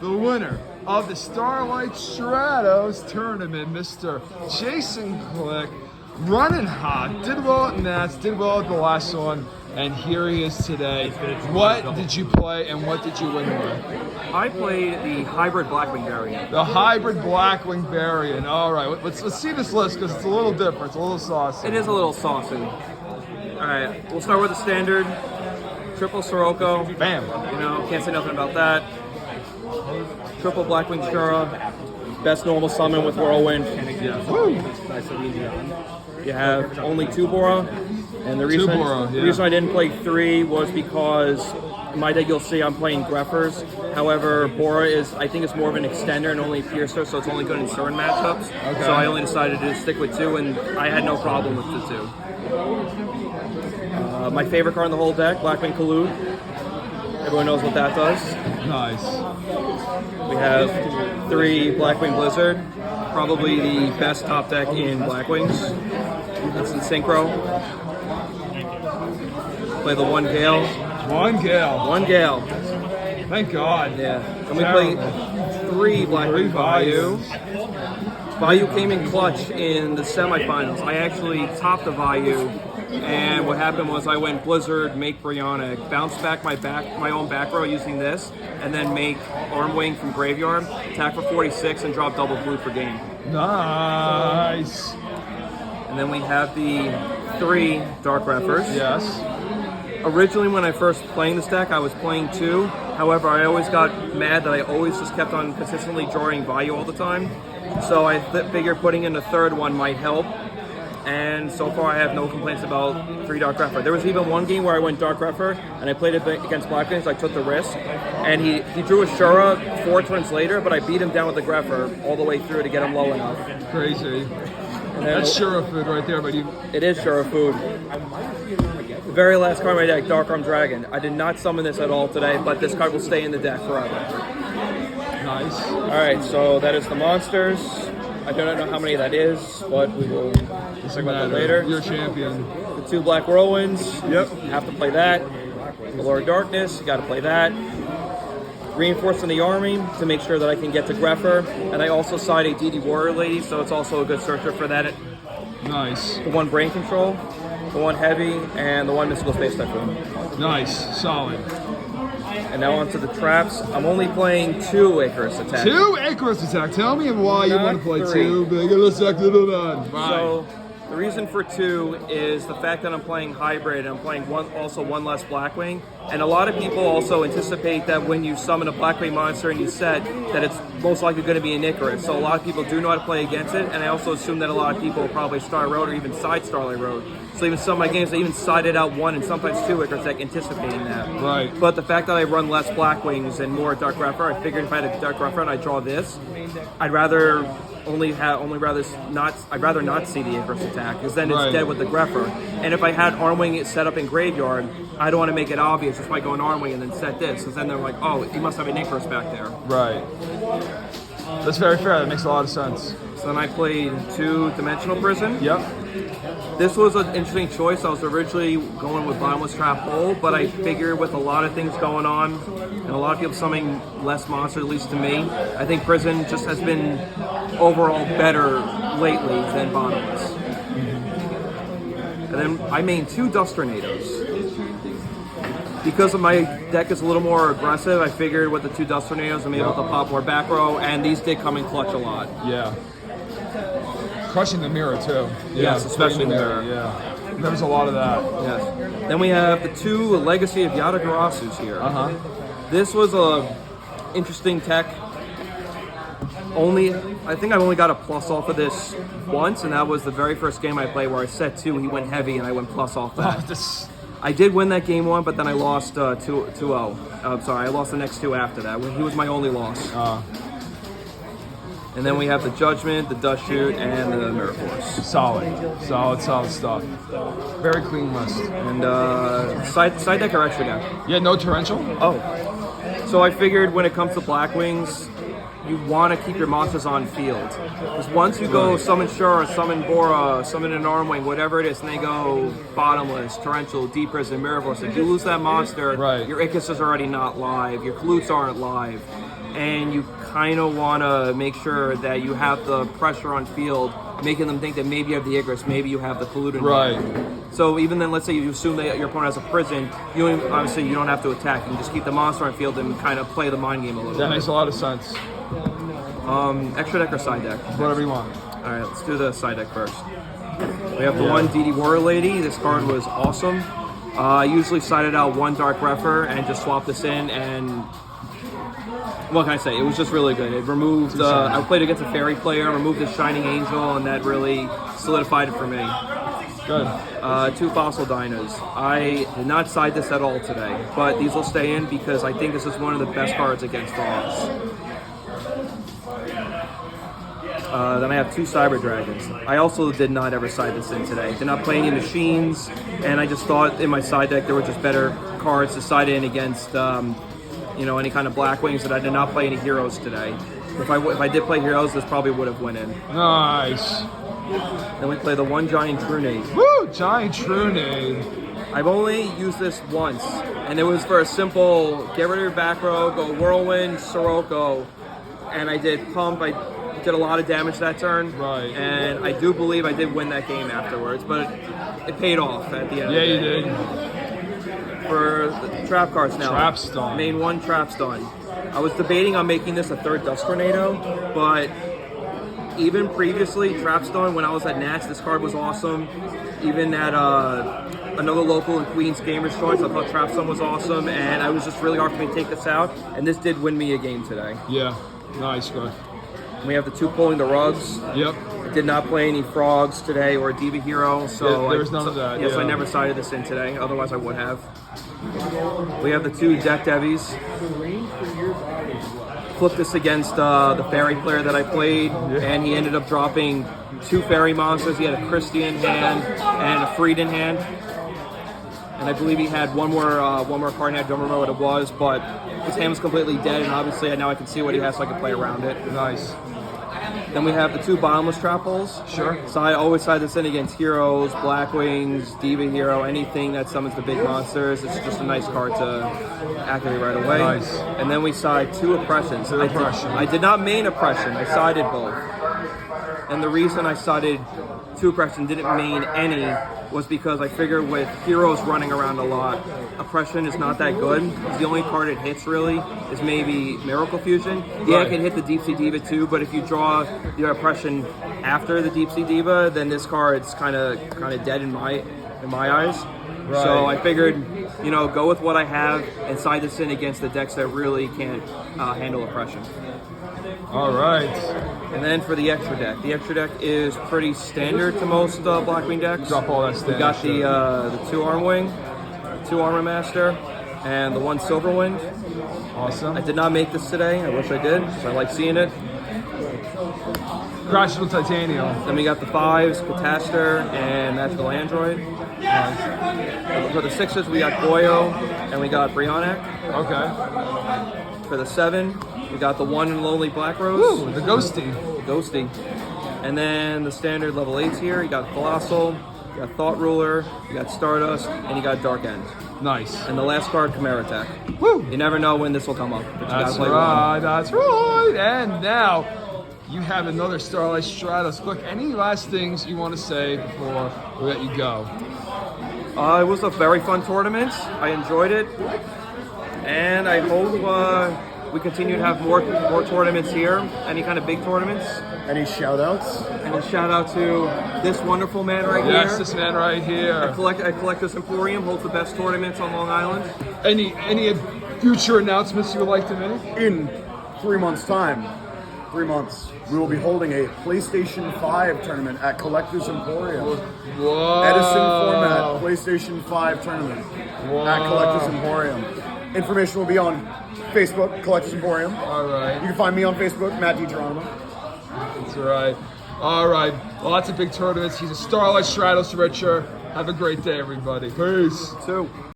the winner of the Starlight Stratos tournament, Mr. Jason Glick, running hot, did well at Nats, did well at the last one, and here he is today. What did you play and what did you win with? I played the hybrid Blackwing variant. The hybrid Blackwing variant. All right, let's see this list because it's a little different, it's a little saucy. It is a little saucy. All right, we'll start with the standard. Triple Sirocco. Bam. You know, can't say nothing about that. Triple Blackwing Shura. Best normal summon with Whirlwind. Yeah. Woo. You have only 2 Bora. And the reason, the reason I didn't play 3 was because in my deck you'll see I'm playing Greffers. However, Bora is, I think, it's more of an extender and only Piercer, so it's only good in certain matchups. Okay. So I only decided to stick with 2, and I had no problem with the 2. My favorite card in the whole deck, Blackwing Collude. Everyone knows what that does. Nice. We have 3 Blackwing Blizzard, probably the best top deck in Blackwings. That's in Synchro. Play the 1 Gale. 1 Gale. 1 Gale. Thank God. Yeah. And we play 3 Blackwing Vayu. Vayu came in clutch in the semifinals. I actually topped the Vayu. And what happened was I went Blizzard, make Brionic, bounced back my own back row using this, and then make Armwing from Graveyard, attack for 46, and drop double blue for game. Nice. And then we have the 3 Dark Reppers. Yes. Originally, when I first playing this deck, I was playing 2. However, I always got mad that I always just kept on consistently drawing Vayu all the time. So I figured putting in a 3rd one might help. And so far I have no complaints about 3 Dark Repper. There was even one game where I went Dark Repper and I played it against Blackwings, so I took the risk. And he drew a Shura 4 turns later, but I beat him down with the Greffer all the way through to get him low enough. Crazy. That's Shura food right there, but you... It is Shura food. The very last card in my deck, Dark Arm Dragon. I did not summon this at all today, but this card will stay in the deck forever. Nice. Alright, so that is the monsters. I do not know how many that is, but we will talk about that later. You're a champion. The 2 Black Whirlwinds. Yep. Have to play that. The Lord of Darkness. You got to play that. Reinforcing the army to make sure that I can get to Greffer. And I also side a DD Warrior Lady, so it's also a good searcher for that. Nice. The 1 Brain Control, the 1 Heavy, and the 1 Mystical Space Typhoon. Nice. Solid. And now onto the traps. I'm only playing 2 Icarus Attack. 2 Icarus Attack. Tell me why you want to play 3. 2 big Fine. So the reason for 2 is the fact that I'm playing hybrid and I'm playing also 1 less Blackwing. And a lot of people also anticipate that when you summon a Blackwing monster and you set that it's most likely going to be an Icarus. So a lot of people do know how to play against it, and I also assume that a lot of people will probably Star Road or even side Starlight Road. So even some of my games, I even sided out 1 and sometimes 2 Icarus deck anticipating that. Right. But the fact that I run less Blackwings and more Dark Repper, I figured if I had a Dark Repper and I draw this, I'd rather not see the Icarus attack, because then it's dead with the Greffer. And if I had Armwing set up in Graveyard, I don't want to make it obvious just by going Armwing and then set this, because then they're like, oh, you must have an Icarus back there. Right. That's very fair. That makes a lot of sense. So then I played 2 Dimensional Prison. Yep. This was an interesting choice. I was originally going with Bottomless Trap Hole, but I figured with a lot of things going on and a lot of people summoning less monsters, at least to me, I think Prison just has been overall better lately than Bottomless. And then I main 2 Dust Tornadoes. Because of my deck is a little more aggressive, I figured with the 2 Dust Tornadoes I'm able to pop more back row, and these did come in clutch a lot. Yeah. Crushing the mirror too. Yes, especially the mirror. Yeah. There was a lot of that. Yes. Then we have the 2 Legacy of Yatagarasus here. This was a interesting tech. I think I've only got a plus off of this once, and that was the very first game I played where I set 2, he went heavy, and I went plus off that. I did win that game 1, but then I lost 2-0. I'm sorry, I lost the next 2 after that. He was my only loss. And then we have the Judgment, the Dust Shoot, and the Mirror Force. Solid stuff. Very clean list. And side deck or extra deck? Yeah, no torrential? Oh. So I figured when it comes to Blackwings, you want to keep your monsters on field. Because once you go summon Shura, summon Bora, summon an Armwing, whatever it is, and they go Bottomless, Torrential, Deep Prison, Mirror Force, if you lose that monster, your Icarus is already not live, your Kalutes aren't live. and you kind of want to make sure that you have the pressure on field, making them think that maybe you have the Icarus, maybe you have the Pollutant. Right. So even then, let's say you assume that your opponent has a prison, obviously you don't have to attack. You can just keep the monster on field and kind of play the mind game a little That bit. makes a lot of sense. Extra deck or side deck? Whatever you want. All right, let's do the side deck first. We have the one DD Warrior Lady. This card was awesome. I usually sided out one Dark Refer and just swapped this in, and what can I say? It was just really good. It removed, I played against a Fairy player, removed the Shining Angel, and that really solidified it for me. Good. 2 Fossil Dinos. I did not side this at all today, but these will stay in because I think this is one of the best cards against frogs. Then I have 2 Cyber Dragons. I also did not ever side this in today. Did not play any machines, and I just thought in my side deck there were just better cards to side in against, any kind of Blackwings, that I did not play any heroes today. If I did play heroes, this probably would have went in. Nice. Then we play the one Giant Trunade. Woo! Giant Trunade. I've only used this once, and it was for a simple get rid of your back row, go Whirlwind, Sirocco, and I did pump. I did a lot of damage that turn, Right. and I do believe I did win that game afterwards, but it paid off at the end of the day. Yeah, you did. For the trap cards now. Trap Stun. Main 1, Trap Stun. I was debating on making this a 3rd Dust Tornado, but even previously, Trap Stun, when I was at Nats, this card was awesome. Even at another local in Queens Gamers Choice, I thought Trap Stun was awesome, and it was just really hard for me to take this out, and this did win me a game today. Yeah. Nice, good. We have the 2 Pulling the Rugs. Yep. I did not play any frogs today or a Diva Hero, so Yeah, there was none of that, Yes, yeah. I never sided this in today. Otherwise, I would have. We have the 2 Deck Devies. Flipped this against the Fairy player that I played, and he ended up dropping 2 Fairy monsters. He had a Christie in hand and a Freed in hand, and I believe he had one more card in hand. I don't remember what it was, but his hand was completely dead, and obviously now I can see what he has, so I can play around it. Nice. Then we have the 2 Bottomless Trap Holes. Sure. So I always side this in against heroes, Blackwings, Diva Hero, anything that summons the big monsters. It's just a nice card to activate right away. Nice. And then we side 2 Oppressions. I did not main Oppression. I sided both. And the reason I sided 2 Oppression, didn't main any, was because I figured with heroes running around a lot, Oppression is not that good. The only card it hits really is maybe Miracle Fusion. Yeah, Right. it can hit the Deep Sea Diva too, but if you draw the Oppression after the Deep Sea Diva, then this card's kind of dead in my eyes. Right. So I figured, go with what I have and side this in against the decks that really can't handle Oppression. All right. And then for the extra deck is pretty standard to most Blackwing decks. Drop all that We standard got shit. the 2 Armwing, 2 Armor Master, and the 1 Silverwind. Awesome. I did not make this today. I wish I did, because I like seeing it. Crashable Titanium. Then we got the 5s, Cataster, and Magical Android. Nice. For the 6s, we got Goyo, and we got Brionac. Okay. For the 7, we got the 1 and Lonely Black Rose. Woo, the Ghosty. Ghosty. And then the standard level 8s here, you got Colossal, you got Thought Ruler, you got Stardust, and you got Dark End. Nice. And the last card, Chimera Attack. Woo. You never know when this will come up, but you gotta That's play right. That's right. And now you have another Starlight Stratos. Glick, any last things you want to say before we let you go? one. It was a very fun tournament. I enjoyed it. And I hope we continue to have more tournaments here. Any kind of big tournaments. Any shout outs? And a shout out to this wonderful man right Yes, here. this man right here. Collector's Emporium holds the best tournaments on Long Island. Any future announcements you would like to make? In 3 months' time, 3 months, we will be holding a PlayStation 5 tournament at Collector's Emporium. Whoa. Edison format PlayStation 5 tournament Whoa. at Collector's Emporium. Information will be on Facebook, Collector's Emporium. All right. You can find me on Facebook, Matt DiGeronimo. That's right. All right. Lots of big tournaments. He's a Starlight Stratos Richer. Have a great day, everybody. Peace. 2.